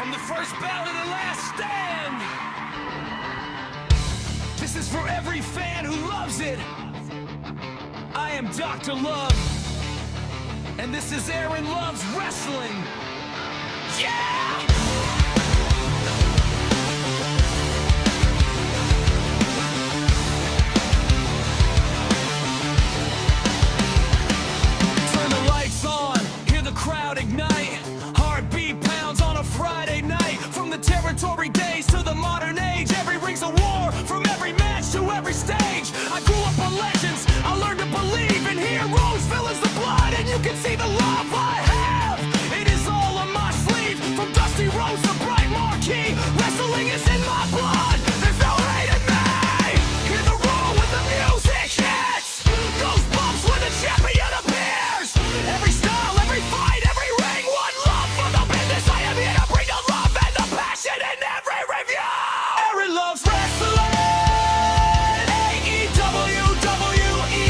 From the first bell to the last stand. This is for every fan who loves it. I am Dr. Love. And this is Aaron Love's Wrestling. Yeah! Turn the lights on, hear the crowd ignite. Heartbeat pounds on a Friday night. From the territory days to the modern age, every ring's a war, from every match to every stage. I grew up on legends, I learned to believe in heroes, villains, the blood, and you can see the love I have. It is all on my sleeve, from Dusty Rhodes to Bright Marquee. Wrestling is in my blood, there's no hate in me. Hear the roar when the music hits. Goosebumps when the champion appears. Every style, every fight, every ring, one love for the business. I am here to bring the love and the passion in every review. Aaron loves wrestling. AEW, WENWA,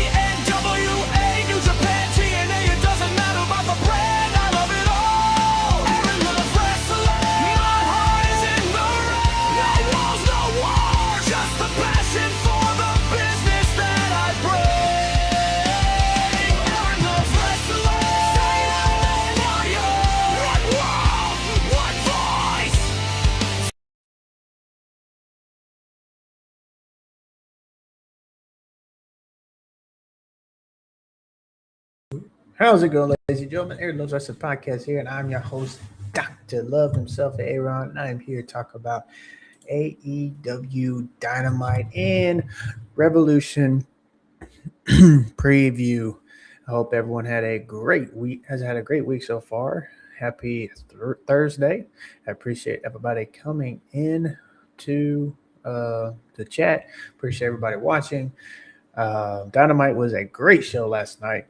New Japan, TNA. It doesn't matter about the brand. I love it all. Aaron loves wrestling. My heart is in the ring. No walls, no war. Just the passion for the business that I bring. Aaron loves wrestling. One world, one voice. How's it going, ladies and gentlemen? Aaron Loves Wrestling Podcast here, and I'm your host, Dr. Love himself, Aaron, and I am here to talk about AEW Dynamite and Revolution preview. I hope everyone had a great week, has had a great week so far. Happy Thursday. I appreciate everybody coming in to the chat. Appreciate everybody watching. Dynamite was a great show last night.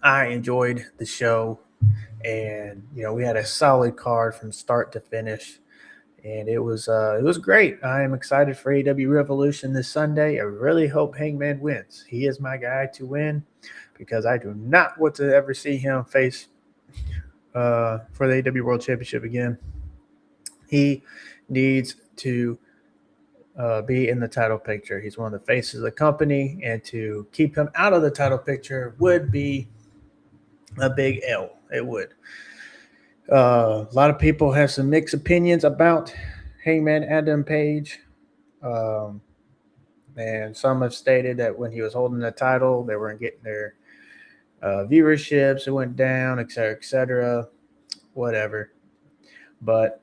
I enjoyed the show, and we had a solid card from start to finish, and it was great. I am excited for AEW Revolution this Sunday. I really hope Hangman wins. He is my guy to win because I do not want to ever see him face for the AEW World Championship again. He needs to be in the title picture. He's one of the faces of the company, and to keep him out of the title picture would be a big L. It would. A lot of people have some mixed opinions about Hangman Adam Page. And some have stated that when he was holding the title, they weren't getting their viewerships. It went down, et cetera, whatever. But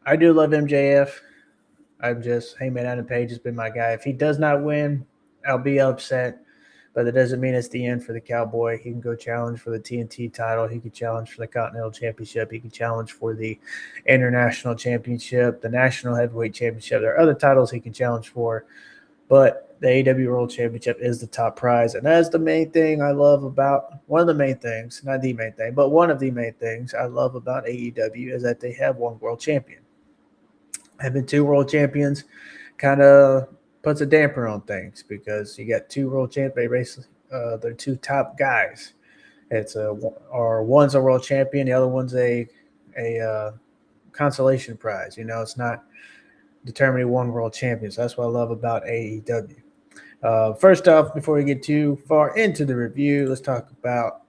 I do love MJF. Hangman Adam Page has been my guy. If he does not win, I'll be upset. But that doesn't mean it's the end for the Cowboy. He can go challenge for the TNT title. He can challenge for the Continental Championship. He can challenge for the International Championship, the National Heavyweight Championship. There are other titles he can challenge for. But the AEW World Championship is the top prize. And that's the main thing I love about – one of the main things, not the main thing, but one of the main things I love about AEW is that they have one world champion. Having two world champions kind of puts a damper on things because you got two world champions. Basically, they're two top guys. One's a world champion, the other one's a consolation prize. It's not determining one world champion. So that's what I love about AEW. First off, before we get too far into the review, let's talk about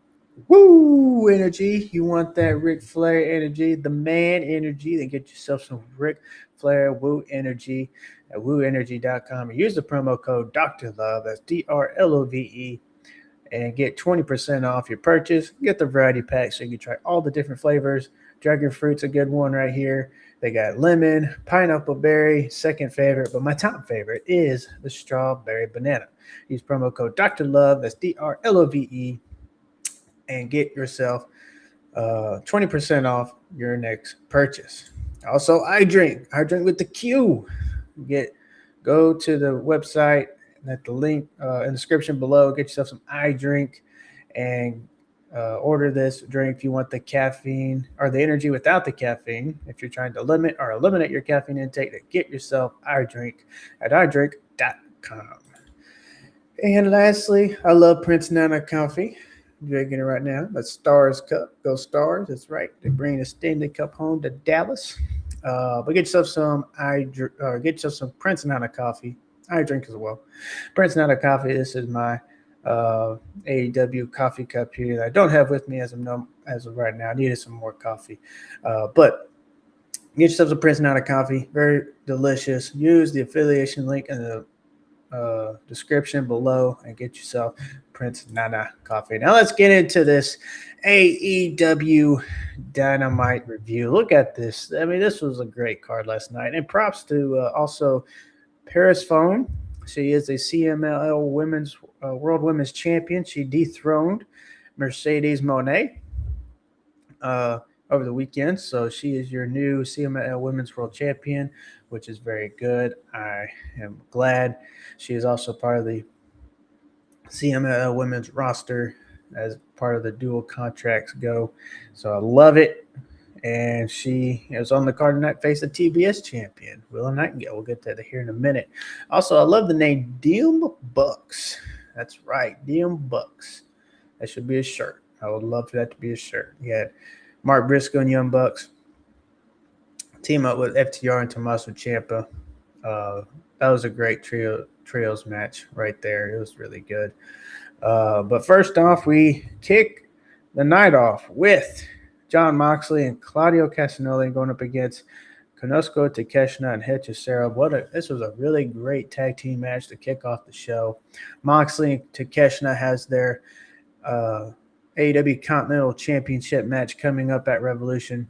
woo energy. You want that Ric Flair energy, the man energy, then get yourself some Ric Flair Woo Energy at wooenergy.com and use the promo code Dr. Love, that's DRLOVE, and get 20% off your purchase. Get the variety pack so you can try all the different flavors. Dragon fruit's a good one right here. They got lemon, pineapple berry, second favorite, but my top favorite is the strawberry banana. Use promo code Dr. Love, that's DRLOVE, and get yourself 20% off your next purchase. Also, I drink with the Q. Go to the website at the link in the description below. Get yourself some iDrink and order this drink if you want the caffeine or the energy without the caffeine. If you're trying to limit or eliminate your caffeine intake, get yourself iDrink at iDrink.com. And lastly, I love Prince Nana coffee. drinking it right now. That's Stars Cup. Go Stars. That's right. They bring the Stanley Cup home to Dallas. But get yourself some get yourself some Prince Nana coffee. I drink as well. Prince Nana coffee. This is my AEW coffee cup here that I don't have with me as of right now. I needed some more coffee, but get yourself some Prince Nana coffee. Very delicious. Use the affiliation link in the description below and get yourself Prince Nana coffee. Now let's get into this AEW Dynamite review. Look at this. I mean, this was a great card last night. And props to also Persephone. She is a CMLL World Women's Champion. She dethroned Mercedes Moné over the weekend. So she is your new CMLL Women's World Champion, which is very good. I am glad. She is also part of the CMLL Women's roster as part of the dual contracts go. So I love it. And she is on the card tonight, face the TBS champion, Willow Nightingale. We'll get to that here in a minute. Also, I love the name Young Bucks. That's right, Young Bucks. That should be a shirt. I would love for that to be a shirt. Yeah, Mark Briscoe and Young Bucks team up with FTR and Tommaso Ciampa. That was a great trios match right there. It was really good. But first off, we kick the night off with Jon Moxley and Claudio Castagnoli going up against Konosuke Takeshita and Hechicero. This was a really great tag team match to kick off the show. Moxley and Takeshita has their AEW Continental Championship match coming up at Revolution,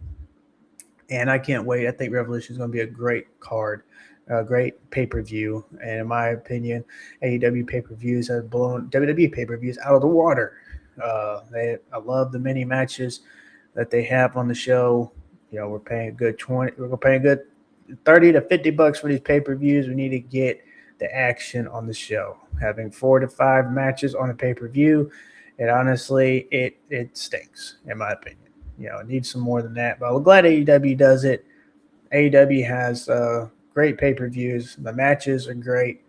and I can't wait. I think Revolution is going to be a great card, a great pay-per-view, and in my opinion, AEW pay-per-views have blown WWE pay-per-views out of the water. I love the many matches that they have on the show. You know, we're paying a good $30 to $50 for these pay-per-views. We need to get the action on the show. Having 4 to 5 matches on a pay-per-view, it honestly it stinks, in my opinion. You know, it needs some more than that. But I'm glad AEW does it. AEW has great pay-per-views. The matches are great.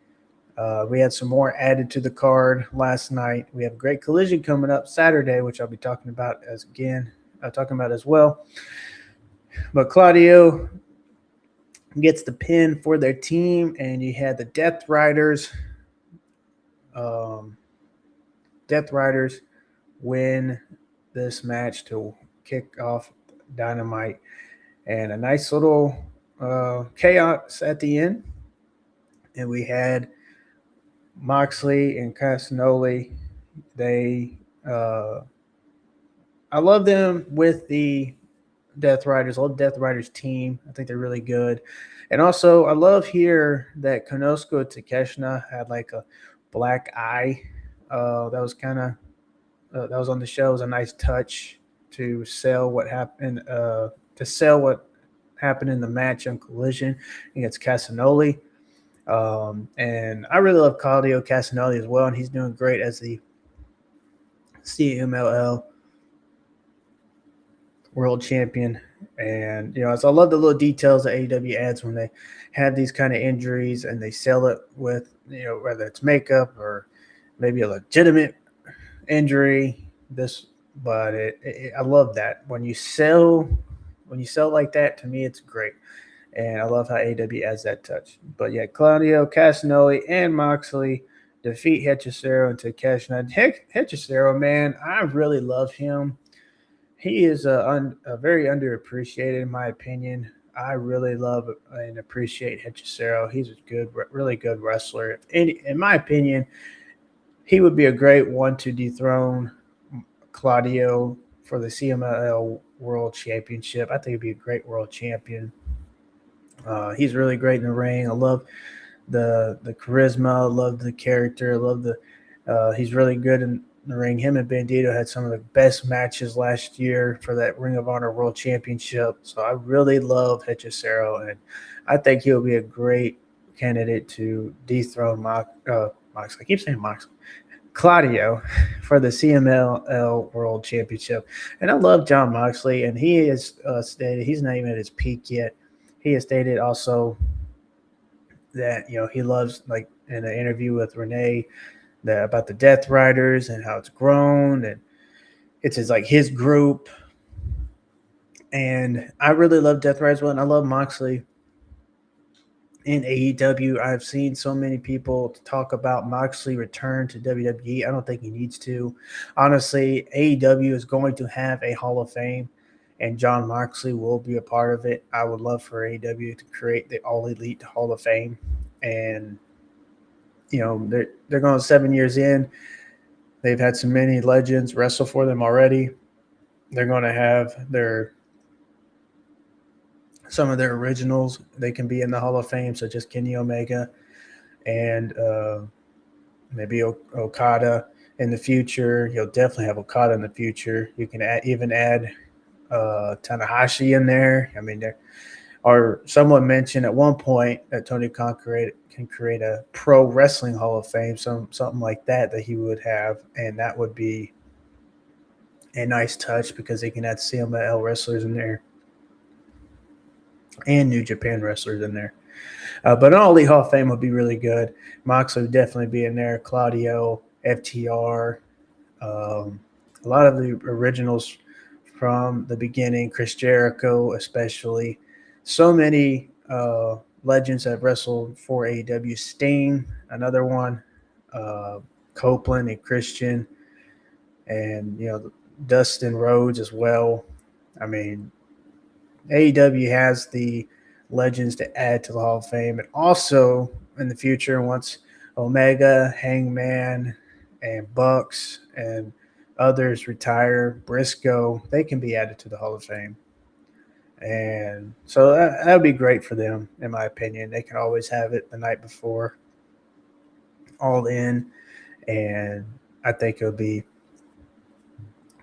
We had some more added to the card last night. We have a great collision coming up Saturday, which I'll be talking about as well. But Claudio gets the pin for their team, and you had the Death Riders. Death Riders win this match to kick off Dynamite, and a nice little chaos at the end. And we had Moxley and Castagnoli. I love them with the Death Riders. I love Death Riders team. I think they're really good. And also, I love here that Konosuke Takeshita had like a black eye. That was on the show. It was a nice touch to sell what happened. In the match on Collision against Castagnoli. And I really love Claudio Castagnoli as well, and he's doing great as the CMLL World Champion. And so I love the little details that AEW adds when they have these kind of injuries and they sell it with whether it's makeup or maybe a legitimate injury. But I love that when you sell like that. To me, it's great. And I love how AEW adds that touch. But yeah, Claudio Castagnoli and Moxley defeat Hechicero and Takeshita. Hechicero, man, I really love him. He is a very underappreciated, in my opinion. I really love and appreciate Hechicero. He's a really good wrestler. In my opinion, he would be a great one to dethrone Claudio for the CMLL World Championship. I think he'd be a great world champion. He's really great in the ring. I love the charisma. I love the character. I love he's really good in the ring. Him and Bandito had some of the best matches last year for that Ring of Honor World Championship. So I really love Hechicero, and I think he'll be a great candidate to dethrone Moxley. I keep saying Moxley. Claudio for the CMLL World Championship. And I love Jon Moxley, and he has stated he's not even at his peak yet. He has stated also that he loves, like in an interview with Renee, about the Death Riders and how it's grown, and it's his group. And I really love Death Rider as well, and I love Moxley in AEW. I've seen so many people talk about Moxley return to WWE. I don't think he needs to. Honestly, AEW is going to have a Hall of Fame, and Jon Moxley will be a part of it. I would love for AEW to create the All Elite Hall of Fame. And, they're going 7 years in. They've had so many legends wrestle for them already. They're going to have some of their originals. They can be in the Hall of Fame, such as Kenny Omega and maybe Okada in the future. You'll definitely have Okada in the future. You can even add Tanahashi in there. I mean, or someone mentioned at one point that Tony Khan can create a pro wrestling Hall of Fame, something like that he would have, and that would be a nice touch because they can add CMLL wrestlers in there and New Japan wrestlers in there. But an All Elite Hall of Fame would be really good. Moxley would definitely be in there. Claudio, FTR, a lot of the originals from the beginning, Chris Jericho especially. So many legends have wrestled for AEW. Sting, another one. Copeland and Christian. And, Dustin Rhodes as well. I mean, AEW has the legends to add to the Hall of Fame. And also in the future, once Omega, Hangman, and Bucks and others retire, Briscoe, they can be added to the Hall of Fame. And so that would be great for them, in my opinion. They can always have it the night before, all in. And I think it'll be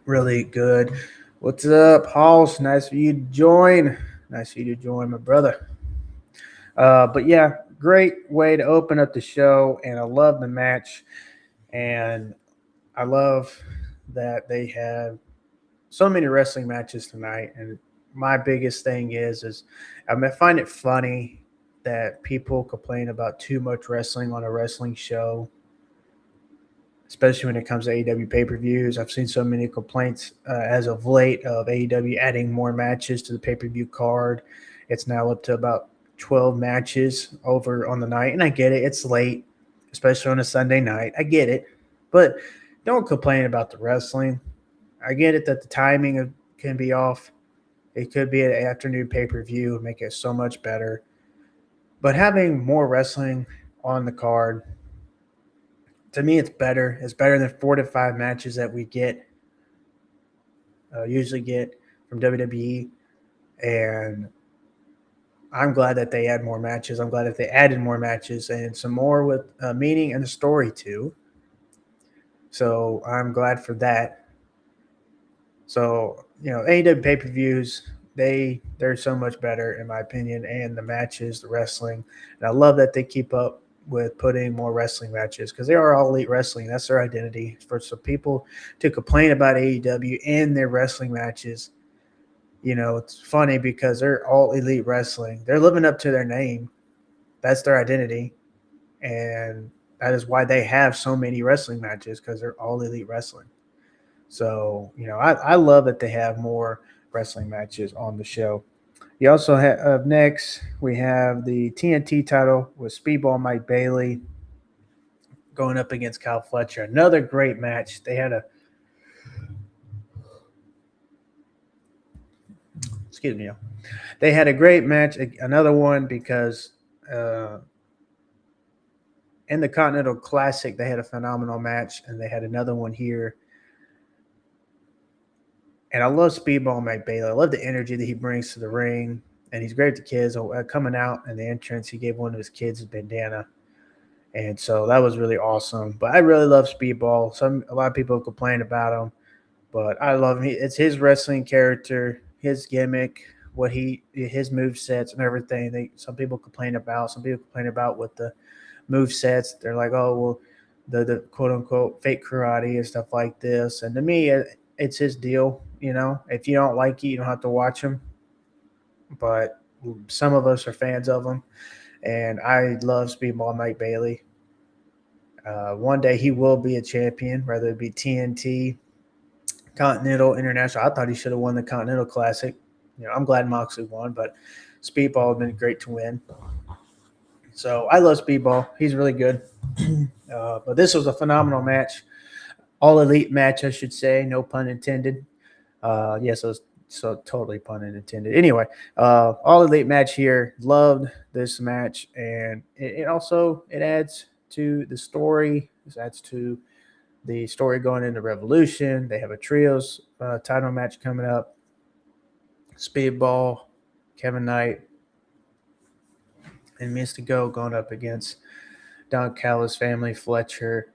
really good. What's up, Halls? Nice for you to join. Nice for you to join, my brother. But yeah, great way to open up the show, and I love the match, and I love that they have so many wrestling matches tonight. And my biggest thing is I find it funny that people complain about too much wrestling on a wrestling show, especially when it comes to AEW pay-per-views. I've seen so many complaints as of late of AEW adding more matches to the pay-per-view card. It's now up to about 12 matches over on the night, and I get it. It's late, especially on a Sunday night. I get it, but don't complain about the wrestling. I get it that the timing can be off. It could be an afternoon pay-per-view and make it so much better. But having more wrestling on the card, to me, it's better. It's better than 4 to 5 matches that we usually get from WWE. And I'm glad that they add more matches. I'm glad that they added more matches and some more with meaning and the story too. So I'm glad for that. So, AEW pay-per-views, they're so much better in my opinion, and the matches, the wrestling. And I love that they keep up with putting more wrestling matches because they are all elite wrestling. That's their identity. For some people to complain about AEW and their wrestling matches, it's funny because they're all elite wrestling. They're living up to their name. That's their identity. And that is why they have so many wrestling matches, because they're all elite wrestling. So, I love that they have more wrestling matches on the show. You also have next, we have the TNT title with Speedball Mike Bailey going up against Kyle Fletcher. Another great match. They had They had a great match. Another one because in the Continental Classic, they had a phenomenal match, and they had another one here. And I love Speedball Mike Bailey. I love the energy that he brings to the ring, and he's great with the kids. Coming out in the entrance, he gave one of his kids a bandana, and so that was really awesome. But I really love Speedball. A lot of people complain about him, but I love him. It's his wrestling character, his gimmick, his move sets and everything. Some people complain about. Some people complain about with the move sets. They're like, oh well, the quote unquote fake karate and stuff like this. And to me, it's his deal. If you don't like it, you don't have to watch him. But some of us are fans of him, and I love Speedball Mike Bailey. One day he will be a champion, whether it be TNT, Continental, International. I thought he should have won the Continental Classic. I'm glad Moxley won, but Speedball has been great to win. So I love Speedball. He's really good. But this was a phenomenal match. All elite match, I should say. No pun intended. Yes, it was so totally pun intended. Anyway, all elite match here. Loved this match, and it also adds to the story. It adds to the story going into Revolution. They have a trios title match coming up. Speedball, Kevin Knight, and Mystico going up against Don Callis family, Fletcher,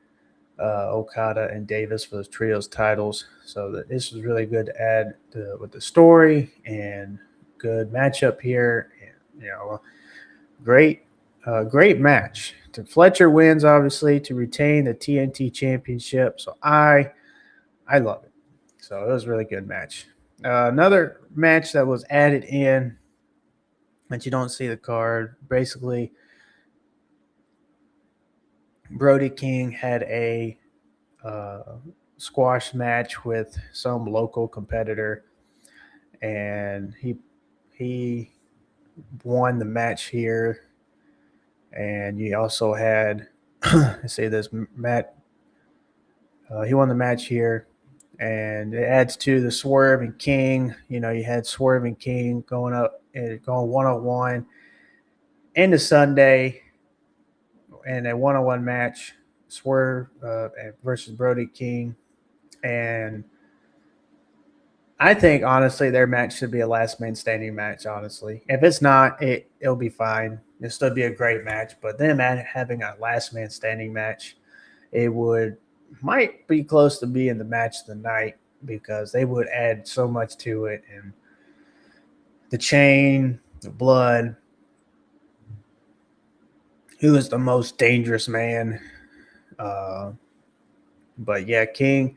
Okada, and Davis for those trios titles. So this was really good to add with the story and good matchup here. And, great match. Fletcher wins, obviously, to retain the TNT Championship. So I love it. So it was a really good match. Another match that was added in that you don't see the card. Basically, Brody King had a squash match with some local competitor, and he won the match here. And you also had, let's say this, Matt. He won the match here, and it adds to the Swerve and King. You had Swerve and King going one-on-one into Sunday in a one-on-one match. Swerve versus Brody King, and I think honestly their match should be a last man standing match. Honestly, if it's not, it'll be fine. It'll still be a great match. But them having a last man standing match, it might be close to being the match of the night because they would add so much to it, and the chain, the blood. Who is the most dangerous man? But yeah, King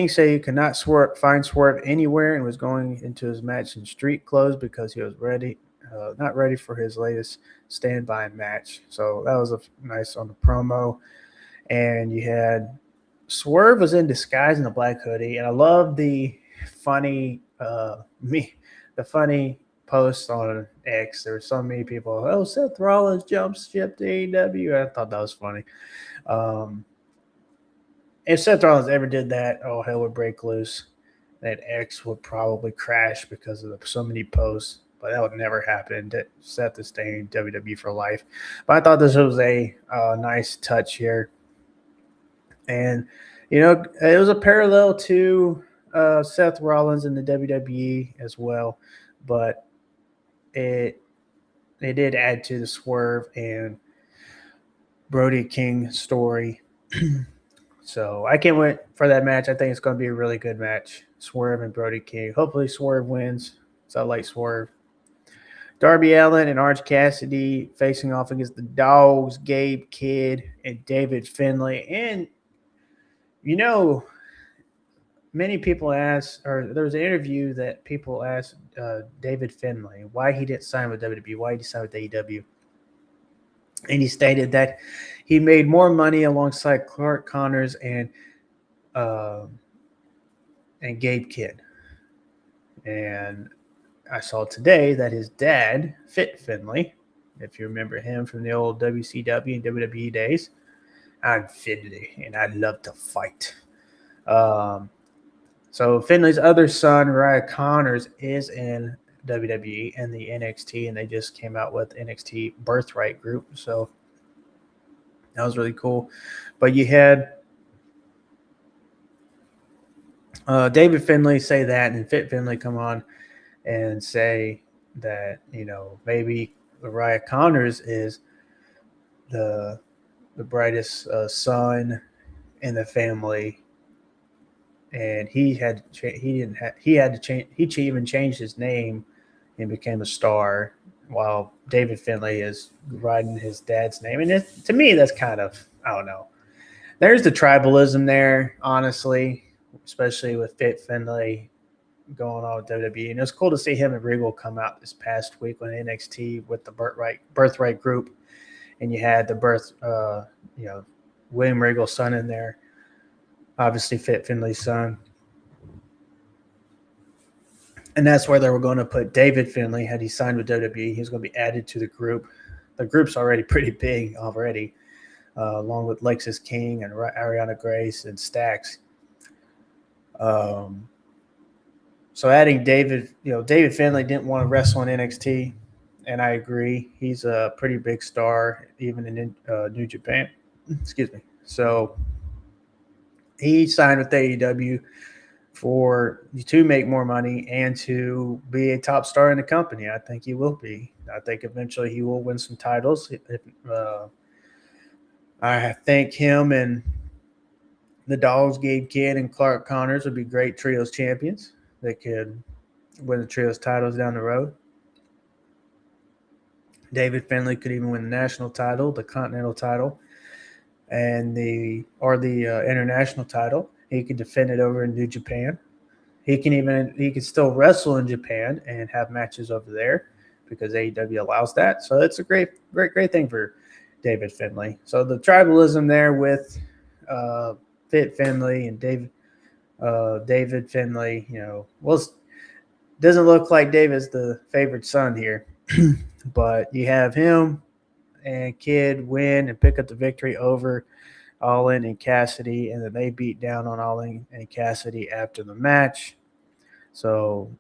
said he could not find Swerve anywhere and was going into his match in street clothes because he was not ready for his latest standby match. So that was a nice on the promo. And you had Swerve was in disguise in a black hoodie, and I love the funny posts on X. There were so many people. Seth Rollins jumps ship to AEW. I thought that was funny. If Seth Rollins ever did that, hell would break loose. That X would probably crash because of so many posts, but that would never happen. Seth is staying WWE for life. But I thought this was a nice touch here. And, it was a parallel to Seth Rollins in the WWE as well, but it did add to the Swerve and Brody King story. So I can't wait for that match. I think it's going to be a really good match. Swerve and Brody King. Hopefully Swerve wins. So I like Swerve. Darby Allin and Orange Cassidy facing off against the Dogs, Gabe Kidd, and David Finlay. And, many people asked, or there was an interview that people asked David Finlay why he didn't sign with WWE, why he signed with AEW. And he stated that he made more money alongside Clark Connors and Gabe Kidd. And I saw today that his dad, Fit Finlay, if you remember him from the old WCW and WWE days, I'm Finlay and I love to fight. So Finlay's other son, Ryan Connors, is in WWE and the NXT, and they just came out with NXT Birthright Group. So that was really cool. But you had David Finlay say that, and Fit Finlay come on and say that, maybe Ryan Connors is the brightest son in the family. And he even changed his name and became a star, while David Finlay is riding his dad's name. And to me, that's kind of, I don't know. There's the tribalism there, honestly, especially with Fit Finlay going on with WWE. And it was cool to see him and Regal come out this past week on NXT with the Birthright Group. And you had the William Regal's son in there. Obviously, Fit Finlay's son. And that's where they were going to put David Finlay. Had he signed with WWE, he's going to be added to the group. The group's already pretty big already, along with Lexis King and Ariana Grace and Stax. So adding David Finlay didn't want to wrestle in NXT, and I agree. He's a pretty big star, even in New Japan. Excuse me. So he signed with AEW to make more money and to be a top star in the company. I think he will be. I think eventually he will win some titles. I think him and the Dogs, Gabe Kidd and Clark Connors, would be great trios champions. They could win the trios titles down the road. David Finlay could even win the national title, the continental title, and the international title. He could defend it over in New Japan. He could still wrestle in Japan and have matches over there because AEW allows that. So it's a great thing for David Finlay. So the tribalism there with Fit Finlay and David Finlay, doesn't look like David's the favored son here, but you have him and Kidd win and pick up the victory over All In and Cassidy, and then they beat down on All In and Cassidy after the match. So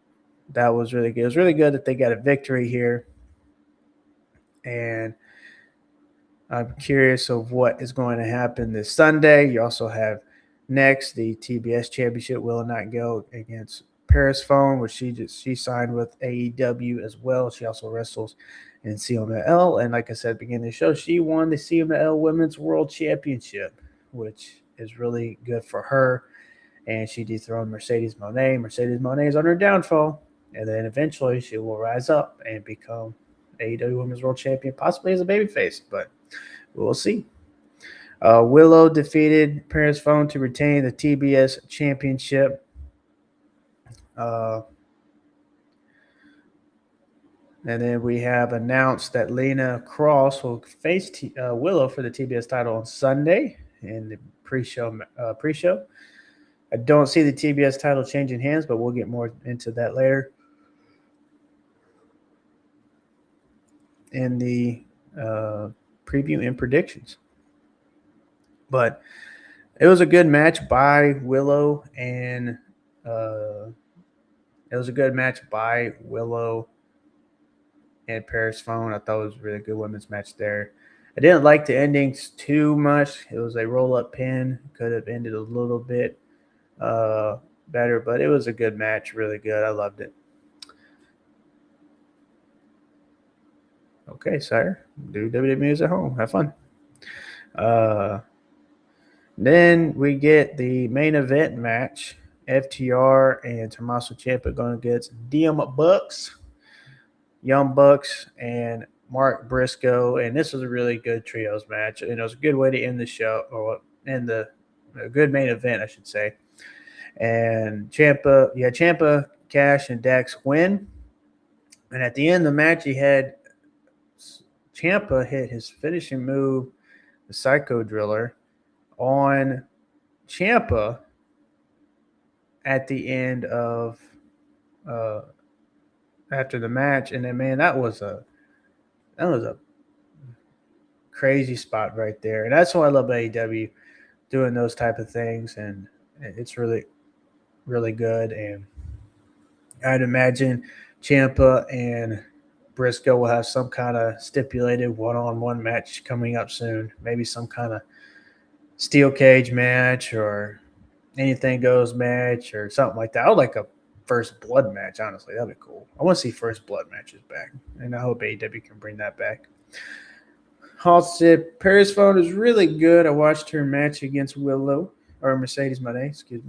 that was really good. It was really good that they got a victory here. And I'm curious of what is going to happen this Sunday. You also have next the TBS Championship, Willow Nightingale against Persephone, which she signed with AEW as well. She also wrestles in CMLL. And like I said at the beginning of the show, she won the CMLL Women's World Championship, which is really good for her. And she dethroned Mercedes Moné. Mercedes Moné is on her downfall. And then eventually she will rise up and become AEW Women's World Champion, possibly as a babyface, but we'll see. Willow defeated Persephone to retain the TBS Championship. And then we have announced that Lena Cross will face Willow for the TBS title on Sunday in the pre-show. I don't see the TBS title changing hands, but we'll get more into that later in the preview and predictions. But it was a good match by Willow and Persephone. I thought it was a really good women's match there. I didn't like the endings too much. It was a roll-up pin. Could have ended a little bit better, but it was a good match. Really good. I loved it. Okay, sire. Do WWE at home. Have fun. Then we get the main event match. FTR and Tommaso Ciampa going against DM Bucks, Young Bucks, and Mark Briscoe. And this was a really good trios match. And it was a good way to end the show, or end a good main event, I should say. And Ciampa, Cash, and Dax win. And at the end of the match, he had Ciampa hit his finishing move, the Psycho Driller, on Ciampa at the end of after the match. And then, man, that was a crazy spot right there. And that's why I love AEW doing those type of things, and it's really, really good. And I'd imagine Ciampa and Briscoe will have some kind of stipulated one-on-one match coming up soon. Maybe some kind of steel cage match or anything goes match or something like that. I would like a first blood match, honestly. That'd be cool. I want to see first blood matches back, and I hope AEW can bring that back. Also, Persephone is really good. I watched her match against Mercedes Moné,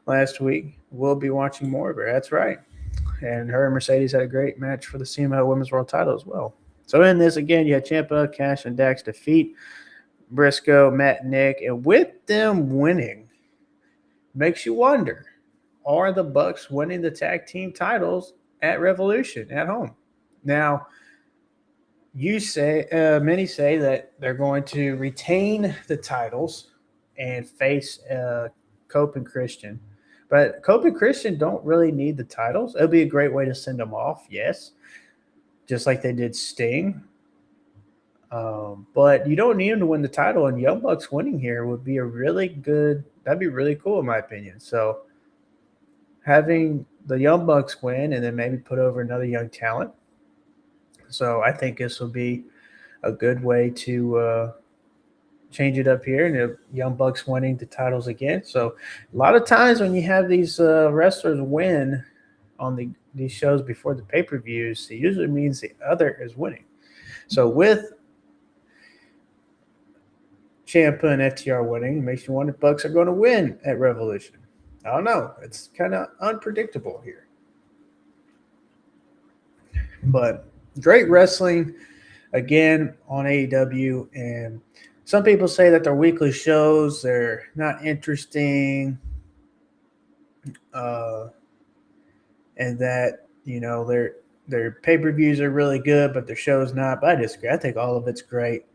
last week. We'll be watching more of her. That's right. And her and Mercedes had a great match for the CMLL Women's World title as well. So in this, again, you had Ciampa, Cash, and Dax defeat Briscoe, Matt, Nick. And with them winning, makes you wonder, are the Bucks winning the tag team titles at Revolution at home? Now, many say that they're going to retain the titles and face Cope and Christian. But Kobe Christian don't really need the titles. It would be a great way to send them off, yes, just like they did Sting. But you don't need him to win the title, and Young Bucks winning here would be a really good – that'd be really cool in my opinion. So having the Young Bucks win and then maybe put over another young talent. So I think this will be a good way to change it up here, and the Young Bucks winning the titles again. So a lot of times when you have these wrestlers win on these shows before the pay-per-views, it usually means the other is winning. So with Ciampa and FTR winning, it makes you wonder if Bucks are going to win at Revolution. I don't know. It's kind of unpredictable here. But great wrestling, again, on AEW. And some people say that their weekly shows, they're not interesting. And that, their pay-per-views are really good, but their show's not. But I disagree. I think all of it's great.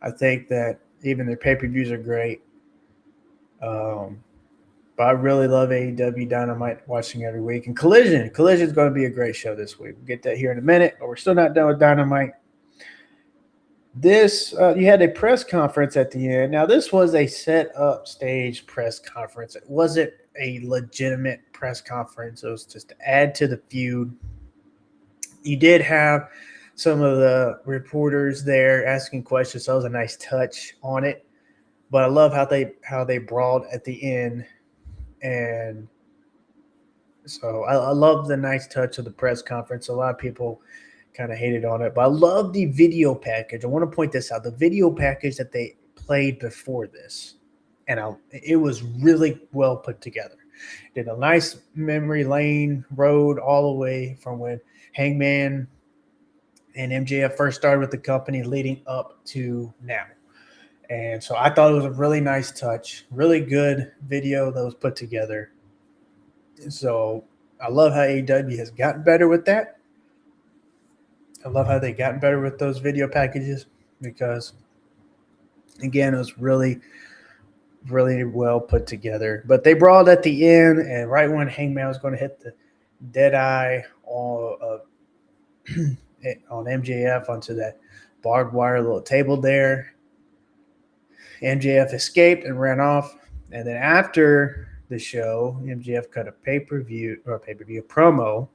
I think that even their pay-per-views are great. But I really love AEW Dynamite, watching every week. And Collision is going to be a great show this week. We'll get that here in a minute, but we're still not done with Dynamite. This, you had a press conference at the end. Now, this was a set-up stage press conference. It wasn't a legitimate press conference. It was just to add to the feud. You did have some of the reporters there asking questions. So that was a nice touch on it. But I love how they brawled at the end. And so I love the nice touch of the press conference. A lot of people kind of hated on it. But I love the video package. I want to point this out. The video package that they played before this. And it was really well put together. Did a nice memory lane road all the way from when Hangman and MJF first started with the company leading up to now. And so I thought it was a really nice touch, really good video that was put together. So I love how AEW has gotten better with that. I love how they've gotten better with those video packages because, again, it was really, really well put together. But they brawled at the end, and right when Hangman was going to hit the dead eye on MJF onto that barbed wire little table there, MJF escaped and ran off. And then after the show, MJF cut a pay-per-view promo,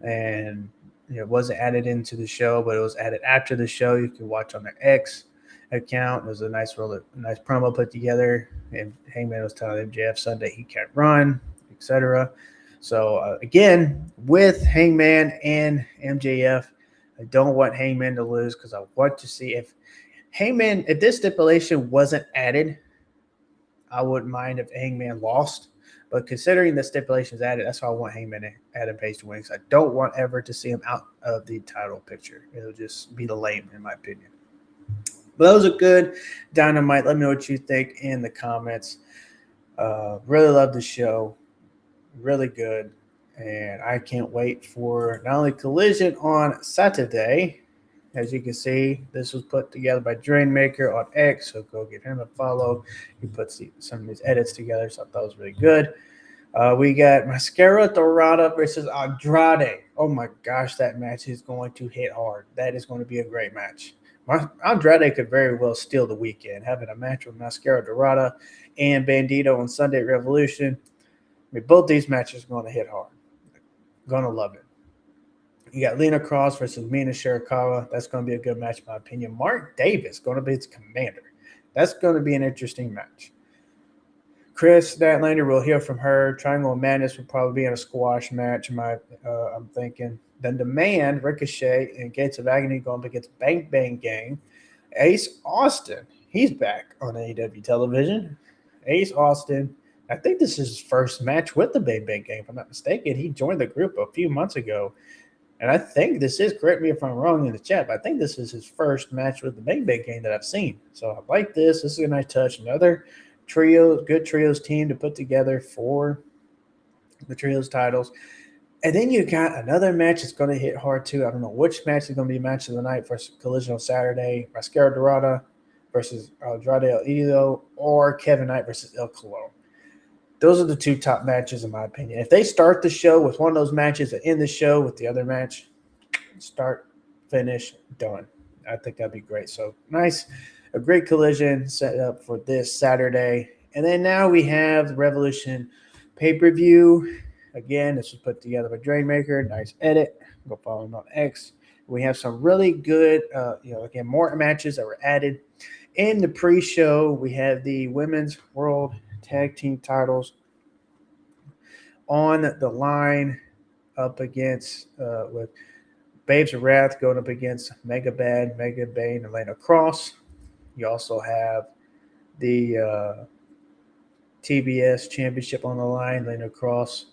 and it wasn't added into the show, but it was added after the show. You can watch on their X account. It was a nice promo put together. And Hangman was telling MJF Sunday he can't run, etc. So again, with Hangman and MJF, I don't want Hangman to lose because I want to see if this stipulation wasn't added, I wouldn't mind if Hangman lost. But considering the stipulation is added, that's why I want Hangman and Adam Page to win. Because I don't want ever to see him out of the title picture. It'll just be the lame, in my opinion. But that was a good Dynamite. Let me know what you think in the comments. Really love the show. Really good. And I can't wait for not only Collision on Saturday. As you can see, this was put together by Drainmaker on X, so go give him a follow. He puts some of these edits together, so I thought it was really good. We got Mascara Dorada versus Andrade. Oh my gosh, that match is going to hit hard. That is going to be a great match. Andrade could very well steal the weekend, having a match with Mascara Dorada and Bandito on Sunday at Revolution. I mean, both these matches are going to hit hard. Going to love it. You got Lena Cross versus Mina Shirakawa. That's going to be a good match, in my opinion. Mark Davis going to be its commander. That's going to be an interesting match. Chris Statlander, we'll hear from her. Triangle of Madness will probably be in a squash match, I'm thinking. Then The Man, Ricochet, and Gates of Agony going up against Bang Bang Gang. Ace Austin, he's back on AEW television. Ace Austin, I think this is his first match with the Bang Bang Gang, if I'm not mistaken. He joined the group a few months ago. And I think this is, correct me if I'm wrong in the chat, but I think this is his first match with the Bang Bang Gang that I've seen. So I like this. This is a nice touch. Another good trios team to put together for the trios titles. And then you got another match that's going to hit hard too. I don't know which match is going to be match of the night versus Collision on Saturday. Mascara Dorada versus Andrade El Idolo, or Kevin Knight versus El Colon. those are the two top matches in my opinion. If they start the show with one of those matches and end the show with the other match, start, finish, done. I think that'd be great. So nice, a great collision set up for this Saturday. And then now we have the Revolution pay-per-view. Again, this was put together by Drainmaker. Nice edit. Go follow him on X. We have some really good, again, more matches that were added. In the pre-show, we have the Women's World Tag Team titles on the line up against with Babes of Wrath going up against Mega Bad, Mega Bane, and Lana Cross. You also have the TBS Championship on the line. Lana Cross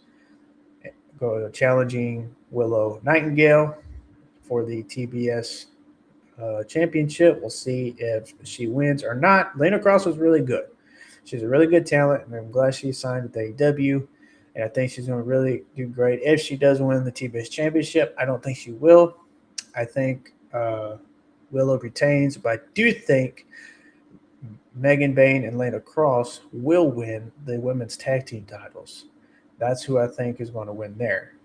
challenging Willow Nightingale for the TBS Championship. We'll see if she wins or not. Lana Cross was really good. She's a really good talent, and I'm glad she signed with AEW. And I think she's going to really do great. If she does win the TBS Championship, I don't think she will. I think Willow retains, but I do think Megan Bane and Lana Cross will win the women's tag team titles. That's who I think is going to win there.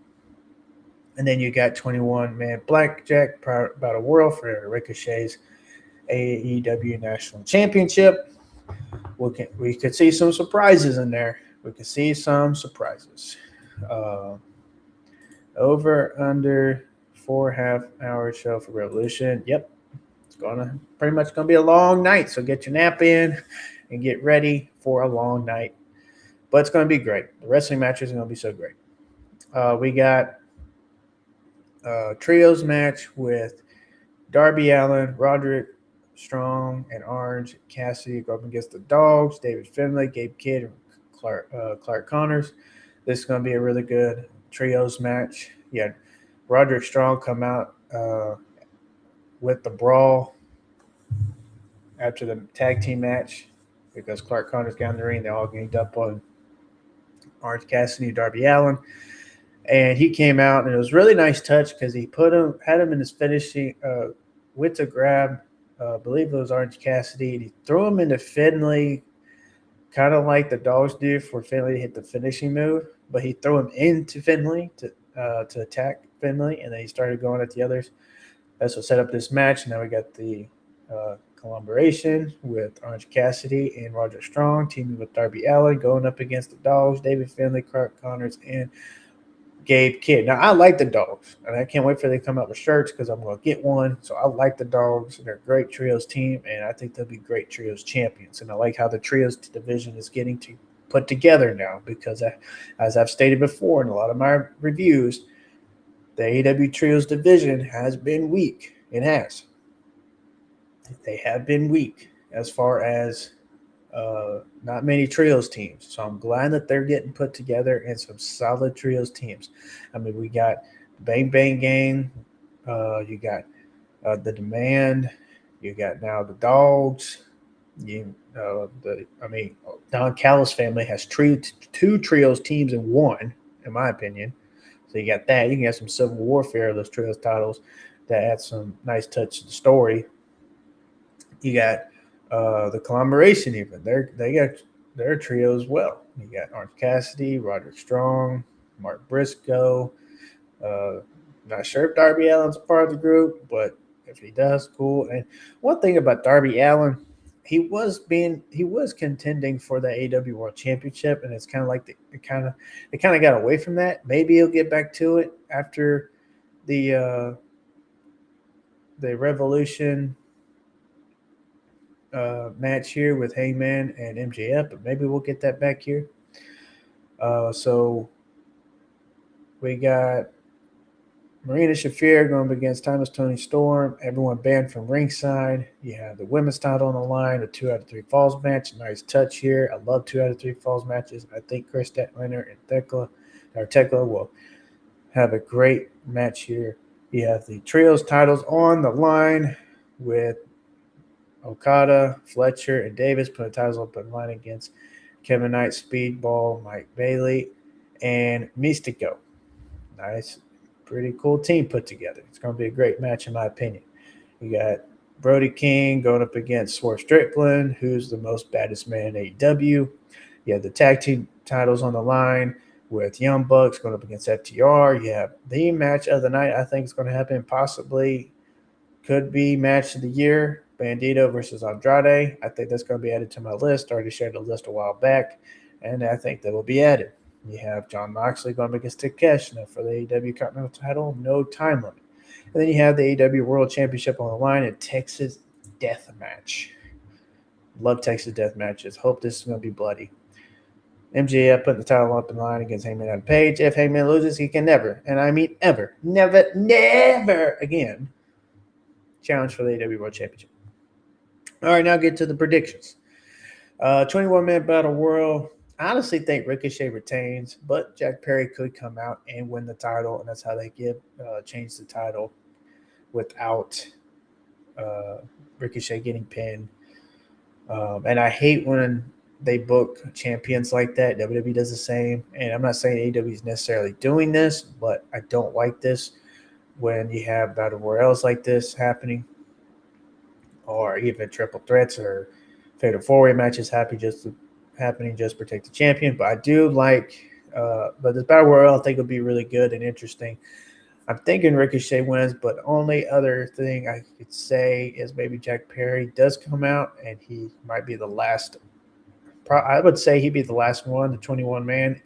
And then you got 21-man Blackjack Battle World for Ricochet's AEW National Championship. We could see some surprises in there. We could see some surprises. Over under 4.5-hour show for Revolution. Yep, it's pretty much gonna be a long night. So get your nap in and get ready for a long night. But it's gonna be great. The wrestling matches are gonna be so great. We got a trios match with Darby Allin, Roderick Strong, and Orange Cassidy go up against the Dogs, David Finlay, Gabe Kidd, and Clark Connors. This is going to be a really good trios match. Yeah, Roderick Strong come out with the brawl after the tag team match because Clark Connors got in the ring. They all ganged up on Orange Cassidy, Darby Allin. And he came out, and it was a really nice touch because he had him in his finishing, went to grab, I believe it was Orange Cassidy, and he threw him into Finlay, kind of like the Dogs do for Finlay to hit the finishing move, but he threw him into Finlay to attack Finlay, and then he started going at the others. That's what set up this match. Now we got the collaboration with Orange Cassidy and Roderick Strong teaming with Darby Allin, going up against the Dogs, David Finlay, Clark Connors, and Gabe Kidd. Now, I like the Dogs, and I can't wait for them to come out with shirts because I'm going to get one. So I like the Dogs. They're a great trios team, and I think they'll be great trios champions. And I like how the trios division is getting put together now because, as I've stated before in a lot of my reviews, the AEW trios division has been weak. It has. They have been weak as far as not many trios teams. So I'm glad that they're getting put together in some solid trios teams. I mean, we got Bang Bang Gang. You got the Demand. You got now the Dogs. Don Callis family has two trios teams in one, in my opinion. So you got that. You can have some civil warfare of those trios titles that add some nice touch to the story. You got the collaboration even. They got their trio as well. You got Orange Cassidy, Roderick Strong, Mark Briscoe. Not sure if Darby Allin's a part of the group, but if he does, cool. And one thing about Darby Allin, he was contending for the AEW World Championship, and it's kind of like they kind of got away from that. Maybe he'll get back to it after the Revolution match here with Hangman and MJF, but maybe we'll get that back here. So we got Marina Shafir going up against Thomas Tony Storm. Everyone banned from ringside. You have the women's title on the line, a 2 out of 3 falls match. Nice touch here. I love 2 out of 3 falls matches. I think Chris Statlander and Tekla will have a great match here. You have the trios titles on the line with Okada, Fletcher, and Davis putting titles up in line against Kevin Knight, Speedball, Mike Bailey, and Mystico. Nice, pretty cool team put together. It's going to be a great match in my opinion. You got Brody King going up against Swerve Strickland, who's the most baddest man in AEW. You have the tag team titles on the line with Young Bucks going up against FTR. You have the match of the night. I think it's going to happen. Possibly could be match of the year. Bandito versus Andrade. I think that's going to be added to my list. I already shared the list a while back, and I think that will be added. You have Jon Moxley going up against Takeshita for the AEW Continental title. No time limit. And then you have the AEW World Championship on the line in Texas Death Match. Love Texas Death Matches. Hope this is going to be bloody. MJF putting the title up in line against Hangman Adam Page. If Hangman loses, he can never, and I mean ever, never again challenge for the AEW World Championship. All right, now get to the predictions. 21-man battle royal. I honestly think Ricochet retains, but Jack Perry could come out and win the title, and that's how they change the title without Ricochet getting pinned. And I hate when they book champions like that. WWE does the same, and I'm not saying AEW is necessarily doing this, but I don't like this when you have battle royals like this happening, or even triple threats or fatal four-way matches happening just to protect the champion. But I do like, but this battle royal I think will be really good and interesting. I'm thinking Ricochet wins, but the only other thing I could say is maybe Jack Perry does come out, and he might be the last. I would say he'd be the last one, the 21-man.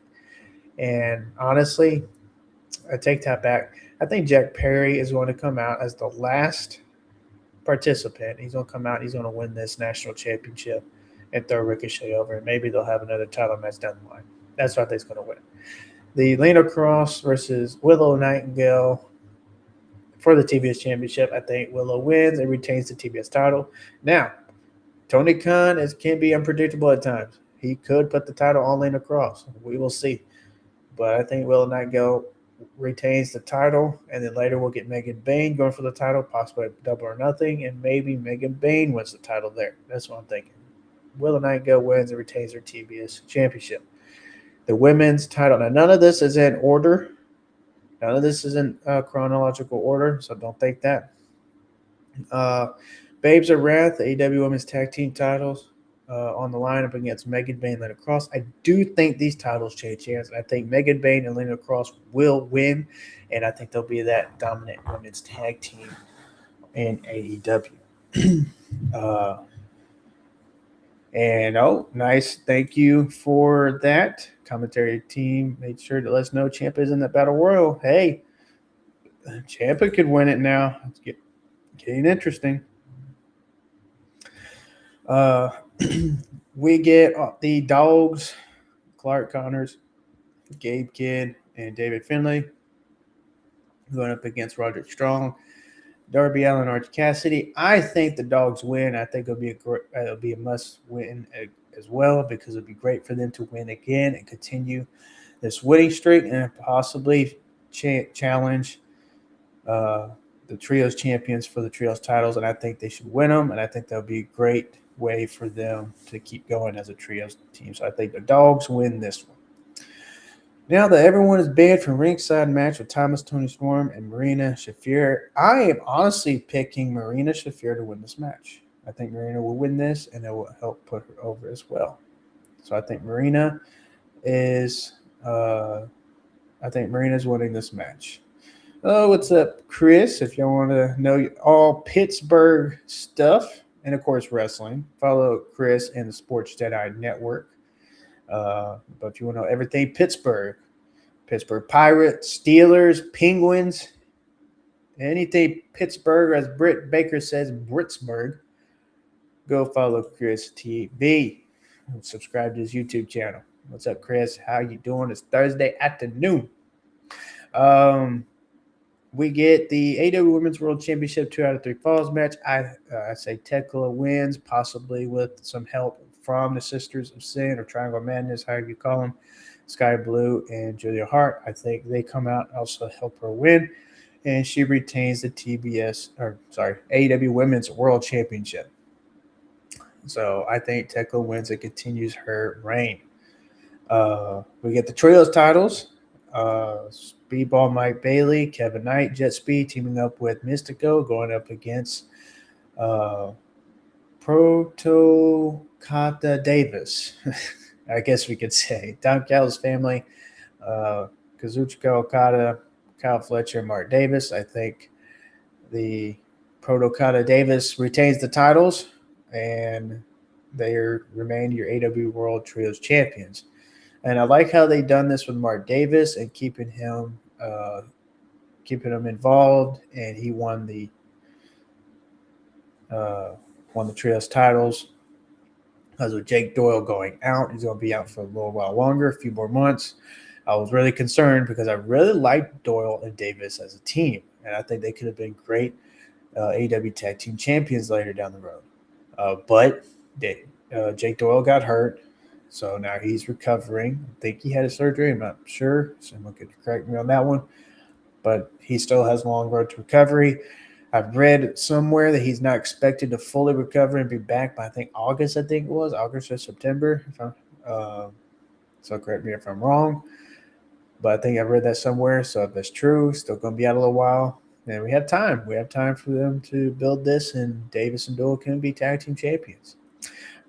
And honestly, I take that back. I think Jack Perry is going to come out as the last participant. He's going to come out. He's going to win this national championship and throw Ricochet over. And maybe they'll have another title match down the line. That's what I think is going to win. The Lena Cross versus Willow Nightingale for the TBS Championship. I think Willow wins and retains the TBS title. Now, Tony Khan can be unpredictable at times. He could put the title on Lena Cross. We will see. But I think Willow Nightingale retains the title, and then later we'll get Megan Bayne going for the title, possibly Double or Nothing, and maybe Megan Bayne wins the title there. That's what I'm thinking. Willow Nightingale wins and retains her TBS Championship. The women's title. Now, none of this is in order. None of this is in chronological order, so don't think that. Babes of Wrath, the AEW Women's Tag Team titles on the line up against Megan Bayne and Lena Cross. I do think these titles change hands. I think Megan Bayne and Lena Cross will win, and I think they'll be that dominant women's tag team in AEW. Nice. Thank you for that. Commentary team made sure to let us know Ciampa is in the Battle Royal. Hey, Ciampa could win it now. It's getting interesting. We get the Dogs, Clark Connors, Gabe Kidd, and David Finlay going up against Roderick Strong, Darby Allin, Orange Cassidy. I think the Dogs win. I think it'll be a must win as well, because it'd be great for them to win again and continue this winning streak and possibly challenge the Trios champions for the Trios titles. And I think they should win them, and I think that'll be a great way for them to keep going as a Trios team. So I think the Dogs win this one. Now that everyone is banned from ringside match with Thomas Tony Storm and Marina Shafir, I am honestly picking Marina Shafir to win this match. I think Marina will win this, and it will help put her over as well. So I think Marina is winning this match. Oh, what's up, Chris? If y'all want to know all Pittsburgh stuff, and of course wrestling, follow Chris and the Sports Jedi Network. But if you want to know everything Pittsburgh Pirates, Steelers, Penguins, anything Pittsburgh, as Britt Baker says, Britsburg, go follow Chris TV and subscribe to his YouTube channel. What's up, Chris? How you doing? It's Thursday afternoon. We get the AEW Women's World Championship 2 out of 3 falls match. I say Tekla wins, possibly with some help from the Sisters of Sin or Triangle of Madness, however you call them, Sky Blue and Julia Hart. I think they come out and also help her win, and she retains the AEW Women's World Championship. So I think Tekla wins and continues her reign. We get the Trios titles. Speedball Mike Bailey, Kevin Knight, Jet Speed teaming up with Mystico, going up against Proto Kata Davis. I guess we could say. Don Callis family, Kazuchika Okada, Kyle Fletcher, Mark Davis. I think the Proto Okada Davis retains the titles, and they remain your AW World Trios champions. And I like how they done this with Mark Davis and keeping him involved, and he won the trios titles. Because with Jake Doyle going out, he's going to be out for a little while longer, a few more months. I was really concerned because I really liked Doyle and Davis as a team, and I think they could have been great AEW Tag Team Champions later down the road. But Jake Doyle got hurt, so now he's recovering. I think he had a surgery. I'm not sure. Someone could correct me on that one. But he still has a long road to recovery. I've read somewhere that he's not expected to fully recover and be back by, August or September. So correct me if I'm wrong. But I think I've read that somewhere. So if that's true, still going to be out a little while. And we have time. We have time for them to build this, and Davis and Doyle can be tag team champions.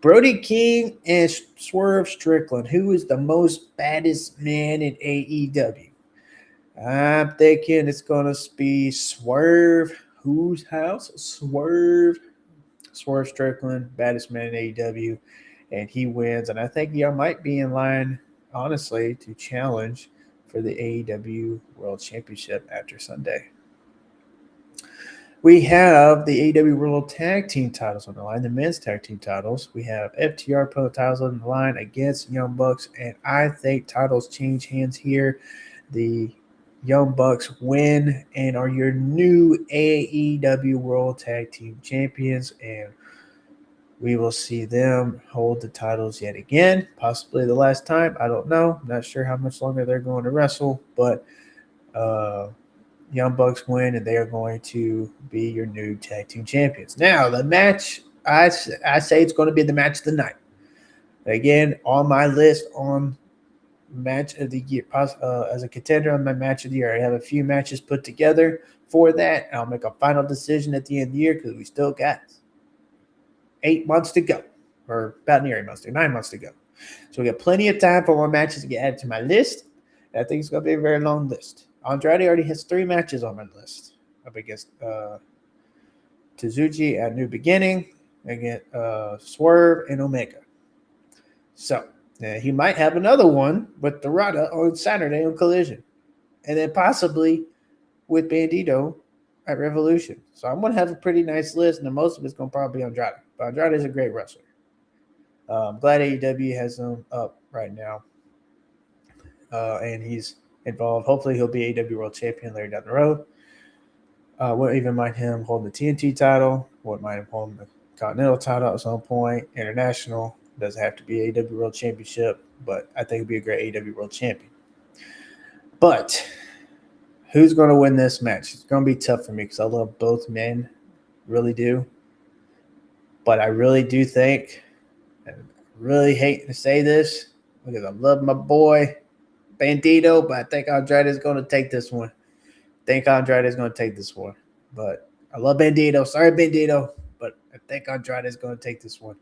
Brody King and Swerve Strickland. Who is the most baddest man in AEW? I'm thinking it's going to be Swerve. Whose house? Swerve Strickland, baddest man in AEW, and he wins. And I think he might be in line, honestly, to challenge for the AEW World Championship after Sunday. We have the AEW World Tag Team titles on the line, the men's tag team titles. We have FTR put the titles on the line against Young Bucks, and I think titles change hands here. The Young Bucks win and are your new AEW World Tag Team Champions, and we will see them hold the titles yet again, possibly the last time. I don't know. Not sure how much longer they're going to wrestle, but Young Bucks win, and they are going to be your new Tag Team Champions. Now, the match, I say it's going to be the match of the night. Again, on my list on match of the year, as a contender on my match of the year. I have a few matches put together for that. I'll make a final decision at the end of the year because we still got 8 months to go, or about near 8 months to go, 9 months to go. So we got plenty of time for more matches to get added to my list. I think it's going to be a very long list. Andrade already has 3 matches on my list up against Tsuji at New Beginning, against Swerve and Omega. So he might have another one with Dorada on Saturday on Collision. And then possibly with Bandito at Revolution. So I'm going to have a pretty nice list, and most of it's going to probably be Andrade. But Andrade is a great wrestler. I'm glad AEW has him up right now. And he's involved. Hopefully he'll be AEW World Champion later down the road. Wouldn't even mind him holding the TNT title. Wouldn't mind him holding the Continental title at some point. International. Doesn't have to be AEW World Championship, but I think it'd be a great AEW World Champion. But who's going to win this match? It's going to be tough for me because I love both men, really do. But I really do think, and I really hate to say this because I love my boy Bandito, but I think Andrade is going to take this one. But I love Bandito. Sorry, Bandito, but I think Andrade is going to take this one.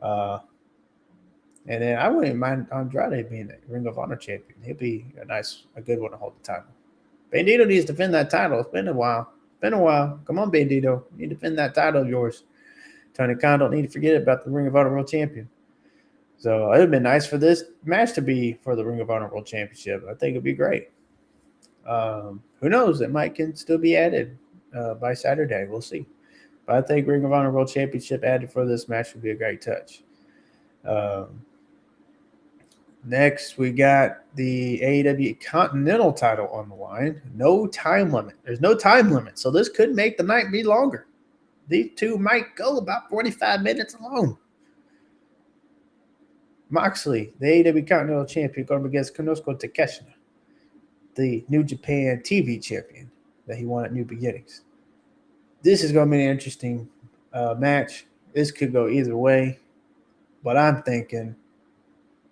And then I wouldn't mind Andrade being a Ring of Honor champion. He'd be a good one to hold the title. Bandito needs to defend that title. It's been a while. Come on, Bandito. You need to defend that title of yours. Tony Khan don't need to forget about the Ring of Honor World Champion. So it would have been nice for this match to be for the Ring of Honor World Championship. I think it'd be great. Who knows? It can still be added by Saturday. We'll see. But I think Ring of Honor World Championship added for this match would be a great touch. Next, we got the AEW Continental title on the line. No time limit. There's no time limit, so this could make the night be longer. These two might go about 45 minutes alone. Moxley, the AEW Continental Champion, going up against Konosuke Takeshita, the New Japan TV Champion that he won at New Beginnings. This is going to be an interesting match. This could go either way, but I'm thinking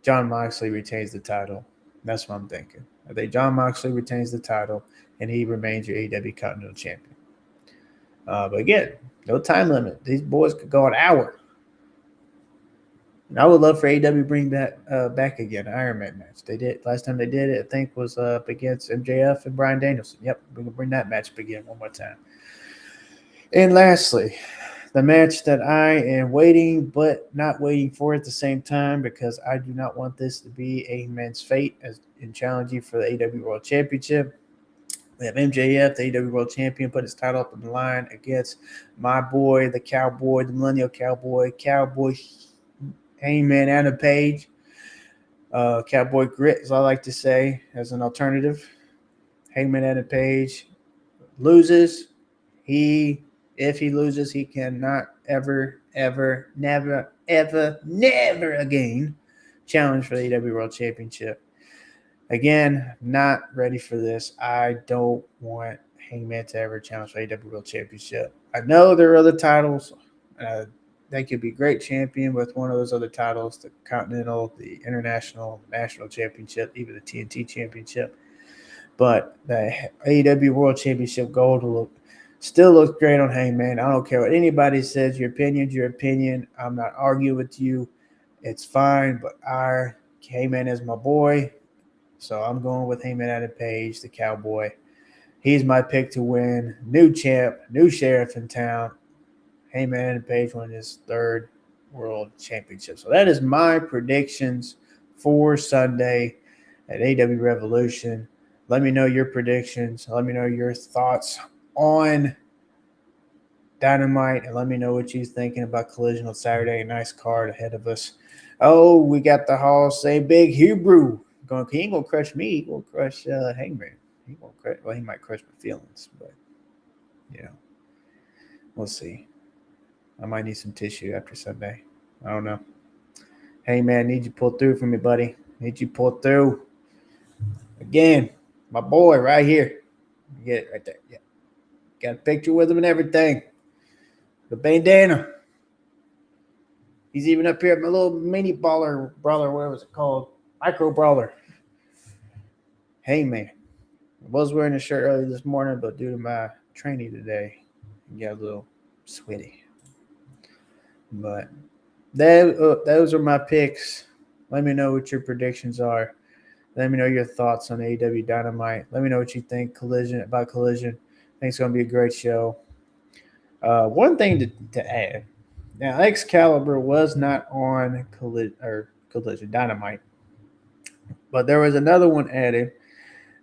Jon Moxley retains the title. That's what I'm thinking. I think Jon Moxley retains the title, and he remains your AEW Continental Champion. But again, no time limit. These boys could go an hour. And I would love for AEW to bring that back again, an Iron Man match. They did last time they did it, I think, was up against MJF and Bryan Danielson. Yep, we can bring that match up again one more time. And lastly, the match that I am waiting but not waiting for at the same time, because I do not want this to be a man's fate as in challenging for the AEW World Championship. We have MJF, the AEW World Champion, put his title up on the line against my boy, the Cowboy, the Millennial Cowboy, Hangman Adam Page. Cowboy Grit, as I like to say, as an alternative. Hangman Adam Page loses. If he loses, he cannot ever, never again challenge for the AEW World Championship. Again, not ready for this. I don't want Hangman to ever challenge for the AEW World Championship. I know there are other titles. They could be great champion with one of those other titles, the Continental, the International, National Championship, even the TNT Championship. But the AEW World Championship gold still looks great on Hangman. I don't care what anybody says. Your opinion's your opinion. I'm not arguing with you. It's fine, but Hangman is my boy. So I'm going with Hangman Adam Page, the Cowboy. He's my pick to win. New champ, new sheriff in town. Hangman Adam Page won his third world championship. So that is my predictions for Sunday at AEW Revolution. Let me know your predictions. Let me know your thoughts on Dynamite, and let me know what you're thinking about Collision on Saturday. A nice card ahead of us. Oh, we got the Hall of Fame Big Hebrew. He ain't gonna crush me. He gonna crush Hangman. He might crush my feelings, but we'll see. I might need some tissue after Sunday. I don't know. Hey man, need you pull through for me, buddy. Need you pull through. Again, my boy right here. You get it right there. Yeah. Got a picture with him and everything. The bandana. He's even up here at my little mini brawler, whatever it's called. Micro brawler. Hey man. I was wearing a shirt early this morning, but due to my training today, I got a little sweaty. But those are my picks. Let me know what your predictions are. Let me know your thoughts on AEW Dynamite. Let me know what you think about Collision. I think it's going to be a great show. One thing to add. Now, Excalibur was not on Collision Dynamite, but there was another one added,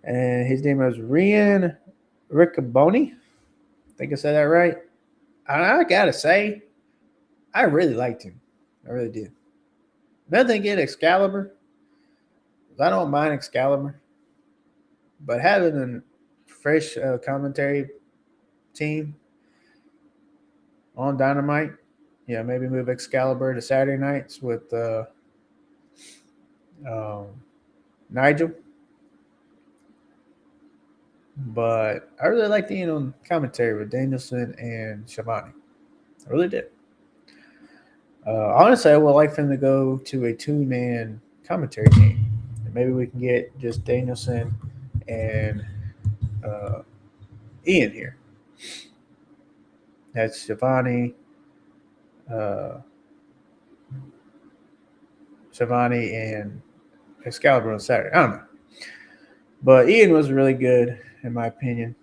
and his name was Rian Riccaboni. I think I said that right. I got to say, I really liked him. I really did. Nothing against Excalibur. I don't mind Excalibur. But having a fresh commentary team on Dynamite, maybe move Excalibur to Saturday nights with Nigel. But I really liked being on commentary with Danielson and Schiavone. I really did. Honestly, I would like for them to go to a two-man commentary team. And maybe we can get just Danielson and Ian here. That's Schiavone, and Excalibur on Saturday. I don't know. But Ian was really good, in my opinion.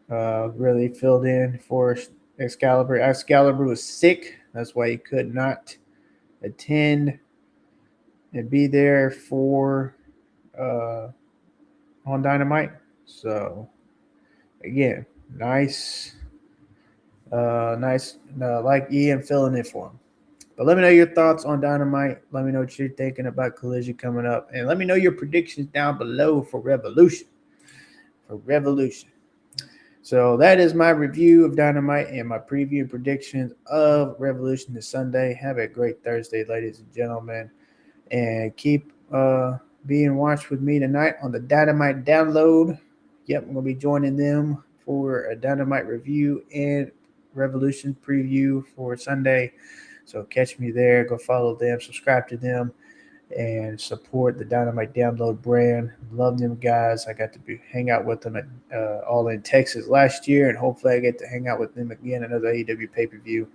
Really filled in for Excalibur. Excalibur was sick. That's why he could not attend and be there for on Dynamite. So, again, nice, like Ian filling in for him. But let me know your thoughts on Dynamite. Let me know what you're thinking about Collision coming up. And let me know your predictions down below for Revolution. So that is my review of Dynamite and my preview and predictions of Revolution this Sunday. Have a great Thursday, ladies and gentlemen. And keep being watched with me tonight on the Dynamite download. Yep, I'm going to be joining them for a Dynamite review and Revolution preview for Sunday. So catch me there. Go follow them, subscribe to them, and support the Dynamite Download brand. Love them guys. I got to hang out with them at All in Texas last year, and hopefully I get to hang out with them again at another AEW pay-per-view.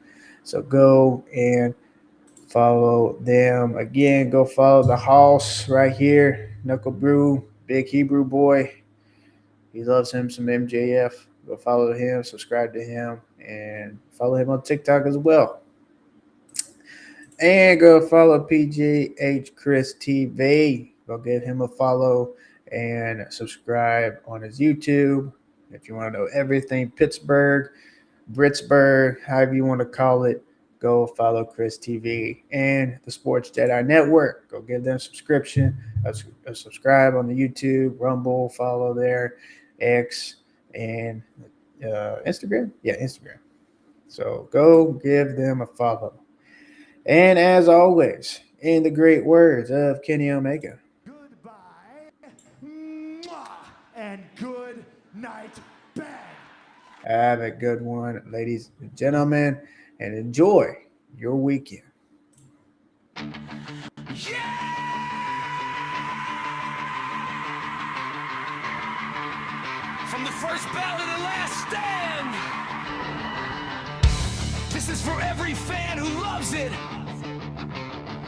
So go and Follow them again. Go follow the house right here, Knuckle Brew, Big Hebrew boy. He loves him some MJF. Go follow him, subscribe to him, and follow him on TikTok as well. And go follow PGH Chris TV. Go give him a follow and subscribe on his YouTube. If you want to know everything Pittsburgh, Britsburg, however you want to call it, go follow Chris TV and the Sports Jedi Network. Go give them a subscription, subscribe on the YouTube, Rumble, follow there, X, and Instagram. Yeah, Instagram. So go give them a follow. And as always, in the great words of Kenny Omega, goodbye and good night, bang. Have a good one, ladies and gentlemen, and enjoy your weekend. From the first bell to the last stand. This is for every fan who loves it.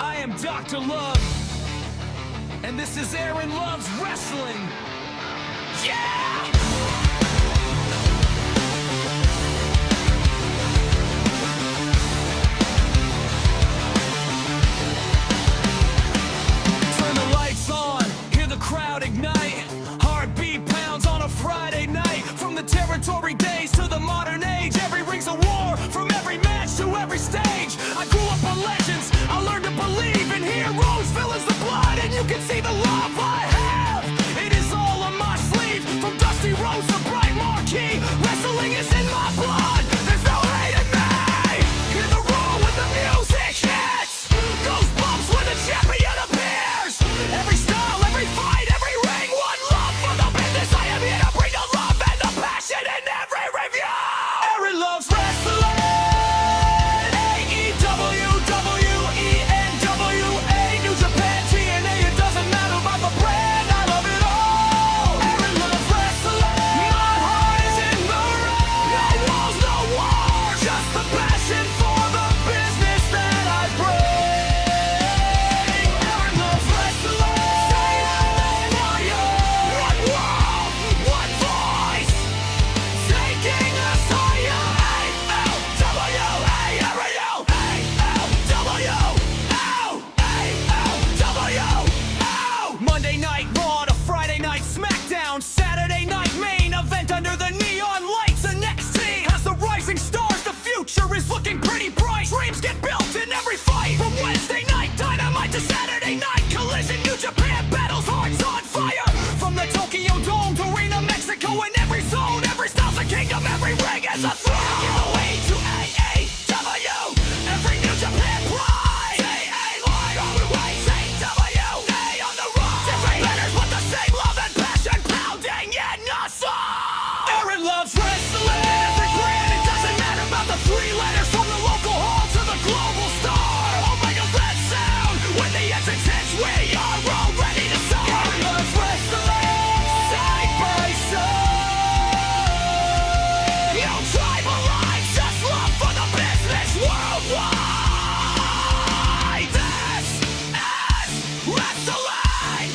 I am Dr. Love, and this is Aaron Love's Wrestling. Yeah! Turn the lights on, hear the crowd ignite. Heartbeat pounds on a Friday night. From the territory days to the modern age, every ring's a war, from every match to every stage. I grew up on legends, I learned to believe in heroes, villains, the blood, and you can see the love I have. It is all on my sleeve, from dusty roads to bright marquee. Wrestling is in my blood, there's no hate in me. Hear the roar when the music hits, goosebumps when the champion appears. Every style, every fight, every ring, one love for the business. I am here to bring the love and the passion in every review. Aaron loves wrestling. AEW, WENWA, New Japan, TNA. It doesn't matter about the brand, I love it all. Aaron loves wrestling. My heart is in the ring. No walls, no war, just the passion for the business that I bring. Aaron loves wrestling. Say it, one world, one voice, taking us higher. Monday Night Raw to Friday Night SmackDown, Saturday Night Main Event under the neon lights. And NXT has the rising stars, the future is looking pretty bright. Dreams get built in every fight, from Wednesday Night Dynamite to Saturday Night Collision. New Japan battles, hearts on fire, from the Tokyo Dome to Arena, Mexico. In every zone, every style's a kingdom, every ring is a throne. Give away to AEW, every New Japan pride. AEW, on the road. Different letters, but the same love and passion pounding in us all. Aaron loves wrestling. Every brand, it doesn't matter about the three letters, from the local hall to the global star. Omega that sound, when the entrance hits, we are all ready to start. Aaron loves wrestling, side by side. No tribal lines, just love for the business worldwide. This is wrestling.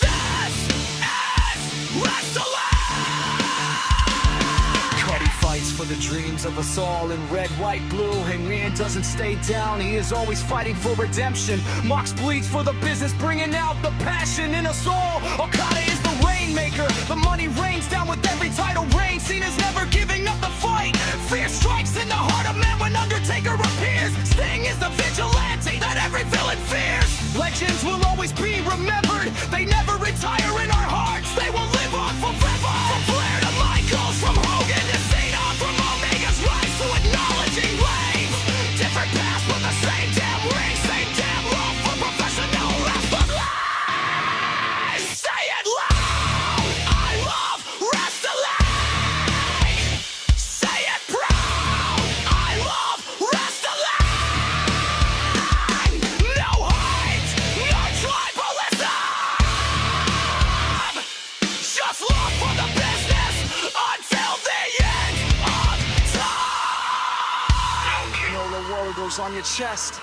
This is wrestling. Cuddy fights for the dreams of us all in red, white, blue. Hangman doesn't stay down, he is always fighting for redemption. Mox bleeds for the business, bringing out the passion in us all. Okada is the rainmaker, the money rains down with every title reign. Cena's never giving up the fight. Fear strikes in the heart of man when Undertaker appears. Sting is the vigilante that every villain fears. Legends will always be remembered, they never retire in our hearts. They will live on forever. From Flair to Michaels, from Hogan to Cena, from Omega's rise to acknowledging lanes. Different paths but the same damn ring, same damn love for professional wrestling. Say it loud, I love wrestling. Say it proud, I love wrestling. No hate, no tribalism, just love for the business until the end of time. The world heroes on your chest.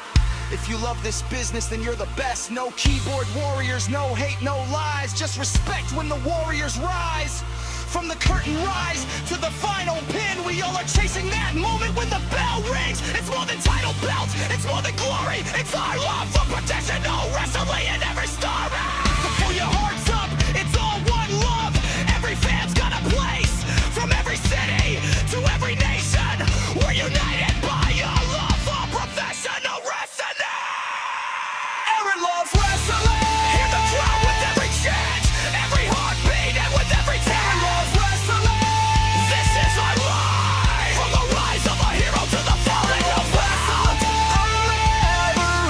If you love this business, then you're the best. No keyboard warriors, no hate, no lies. Just respect when the warriors rise. From the curtain rise to the final pin, we all are chasing that moment when the bell rings. It's more than title belts, it's more than glory. It's our love for professional wrestling in every story. So pull your hearts up, it's all one love. Every fan's got a place. From every city to every nation, we're united by a love for professional wrestling. Aaron loves wrestling. Hear the crowd with every chant, every heartbeat, and with every chant. Aaron loves wrestling. This is our life. From the rise of a hero to the falling of wrestling. Never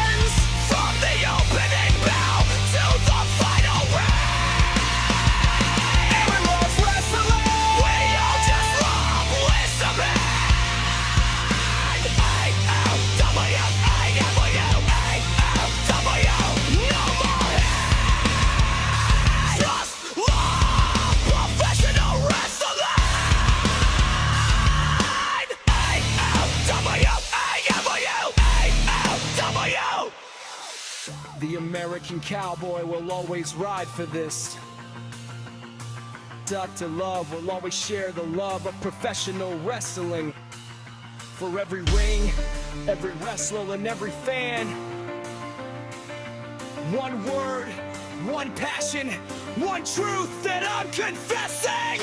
ends. From the opening bell to the final ring. Aaron loves wrestling. We all just love listening. AEW, no more hate. Just love professional wrestling. AEW. The American Cowboy will always ride for this. Dr. Love will always share the love of professional wrestling. For every ring, every wrestler, and every fan. One word, one passion, one truth that I'm confessing.